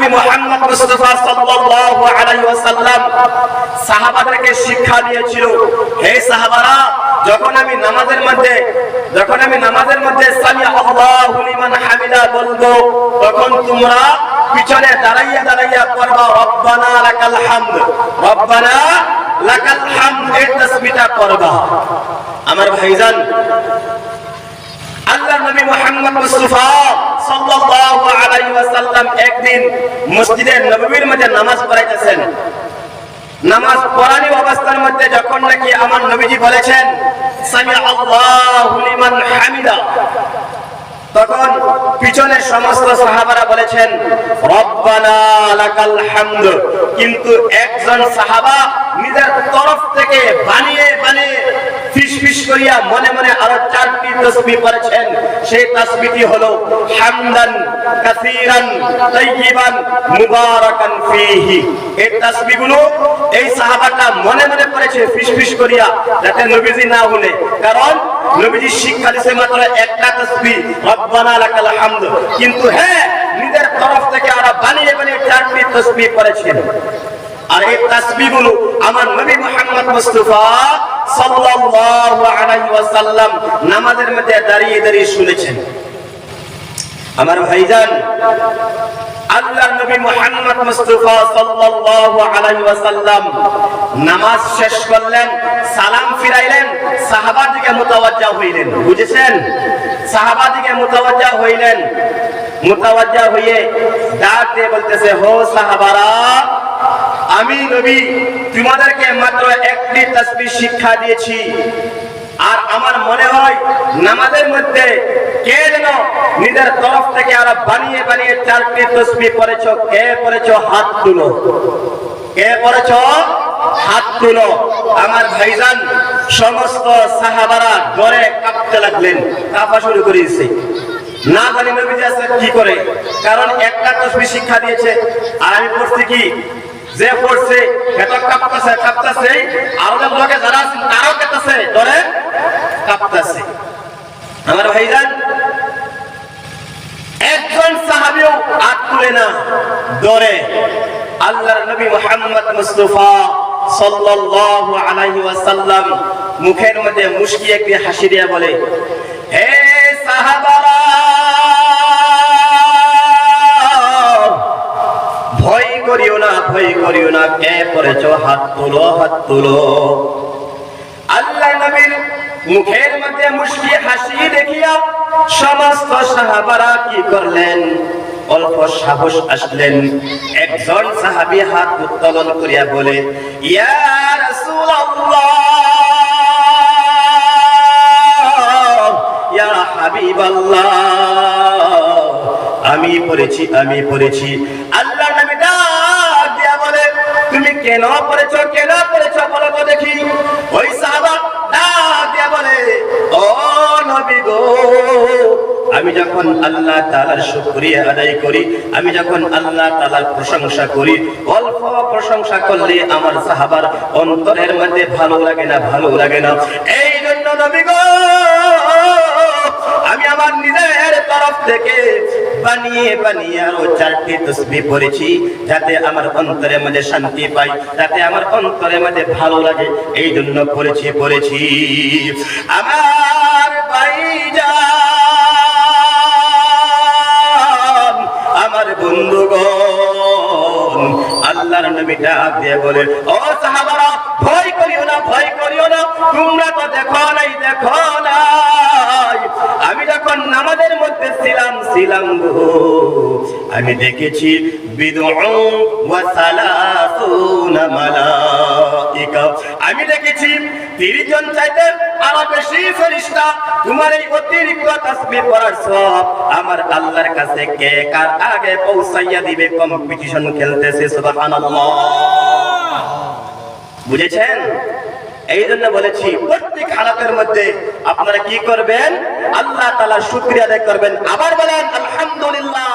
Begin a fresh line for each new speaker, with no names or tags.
নবী মুহাম্মদ মুস্তাফা সাল্লাল্লাহু আলাইহি ওয়াসাল্লাম সাহাবাদেরকে শিক্ষা দিয়েছিল, হে সাহাবারা, যখন আমি নামাজের মধ্যে সামি আল্লাহু লিমান হামিদা বলবো, তখন তোমরা পিছনে দাঁড়াইয়া পড়বা রব্বানা লাকাল হামদ, রব্বানা লাকাল হামদ, এই তাসবিহটা পড়বা। আমার ভাইজান, আল্লাহর নবী মুহাম্মদ মুস্তাফা সাল্লাল্লাহু আলাইহি ওয়াসাল্লাম একদিন মসজিদে নববীর মধ্যে নামাজ পড়াইতেছেন। নামাজ পড়ানি অবস্থার মধ্যে যখন নাকি আমার নবীজি বলেছেন সামি আল্লাহু লিমান হামিদা, তখন পিছনে সমস্ত সাহাবারা বলেছেন রব্বানা লাকাল হামদ। কিন্তু একজন সাহাবা নিজের তরফ থেকে বানিয়ে ফিসফিস করিয়া মনে মনে আরো 4টি তাসবিহ পড়েছেন। সেই তাসবিহটি হলো হামদান কাসীরান তাইয়িবান মুবারাকান ফীহি। এই তাসবিহগুলো এই সাহাবাটা মনে মনে পড়েছে ফিসফিস করিয়া, যাতে নবীজি না বলে, কারণ নবীজি শিক্ষা দিয়েছে মাত্র একটা তাসবিহ রব্বানা লাকাল হামদ, কিন্তু হ্যাঁ নিজের তরফ থেকে আরো বানিয়ে 4টি তাসবিহ পড়েছেন। আর এই তাসবিহগুলো আমার নবী মুহাম্মদ মুস্তাফা সাল্লাল্লাহু আলাইহি ওয়াসাল্লাম নামাজের মধ্যে দাঁড়িয়ে শুনেছেন। আমার ভাইজান, আল্লাহর নবী মুহাম্মদ মুস্তাফা সাল্লাল্লাহু আলাইহি ওয়াসাল্লাম নামাজ শেষ করলেন, সালাম ফিরাইলেন, সাহাবার দিকে মুতাওয়াজ্জা হইলেন। বুঝেছেন? সাহাবার দিকে মুতাওয়াজ্জা হইয়ে ডাক দিয়ে বলতেছে, হো সাহাবারা, আমি নবী তোমাদেরকে মাত্র একটি তাসবিহ শিক্ষা দিয়েছি, আর আমার মনে হয় নামাজের মধ্যে কে যেন নিজের তরফ থেকে আরো বানিয়ে 4টি তাসবিহ পড়েছো। কে পড়েছো? হাত তুলো। কে পড়েছো? হাত তুলো। আমার ভাইজান, সমস্ত সাহাবারা ডরে কাঁপতে লাগলেন, কাঁপা শুরু করেছে। না জানি নবীজি আজকে কি করে, কারণ একটা তাসবিহ শিক্ষা দিয়েছে, আর আমি পড়ছি কি, যে পড়ছে এত কাঁপতেছে, আর লোকে যারা আছে তারাও কাঁপতেছে, ডরে কাঁপতেছে। আমার ভাইজান, একজন সাহাবীও হাত তুলে না, ডরে। আল্লাহর নবী মুহাম্মদ মুস্তাফা সাল্লাল্লাহু আলাইহি ওয়াসাল্লাম মুখের মধ্যে মুস্কি একটি হাসি দিয়ে বলে, হে সাহাবারা, ভয় করিও না, কে পড়েছো? হাত তুলো। আল্লাহর নবীর মুখের মধ্যে মুস্কি হাসি দেখিয়া সমস্ত সাহাবারা কি করলেন? অল্প সাহস আসলেন। একজন সাহাবী হাত উত্তোলন করিয়া বলে, ইয়া রাসূলুল্লাহ, ইয়া হাবিবাল্লাহ, আমি পড়েছি। আল্লাহর নবী ডাক দিয়া বলে, তুমি কেন পড়েছো বলো তো দেখি। ওই সাহাবা ডাক দিয়া বলে, ও নবী গো, আমি যখন আল্লাহ তাআলার শুকরিয়া আদায় করি, আমি যখন আল্লাহ তাআলার প্রশংসা করি, অল্প প্রশংসা করলে আমার সাহাবার অন্তরের মধ্যে ভালো লাগে না। এই জন্য নবী গো, আমি আমার নিজের তরফ থেকে বানিয়ে আরো 4টি তাসবিহ পড়েছি, যাতে আমার অন্তরের মধ্যে শান্তি পাই, যাতে আমার অন্তরের মধ্যে ভালো লাগে, এই জন্য পড়েছি। আমার ভাইজান, আমার বন্ধুগণ, আল্লাহর নবী ডাক দিয়ে বলে, ও সাহাবারা, ভয় করিও না, তোমরা তো দেখো নাই, আমি যখন নামাজের মধ্যে ছিলাম গো, আমি দেখেছি বিদউন ওয়া সালাসুনা মালাইকা, আমি দেখেছি 30 জন চাইতে আরো বেশি ফেরেশতা তোমার এই অতিরিক্ত তাসবিহ পড়ার সওয়াব আমার আল্লাহর কাছে কে কার আগে পৌঁছাইয়া দিবে, কম্পিটিশন খেলতেছে। সুবহানাল্লাহ। বুঝেছেন? এই জন্য বলেছি, প্রত্যেক হালাতের মধ্যে আপনারা কি করবেন? আল্লাহ তাআলার শুকরিয়া আদায় করবেন। আবার বলেন আলহামদুলিল্লাহ।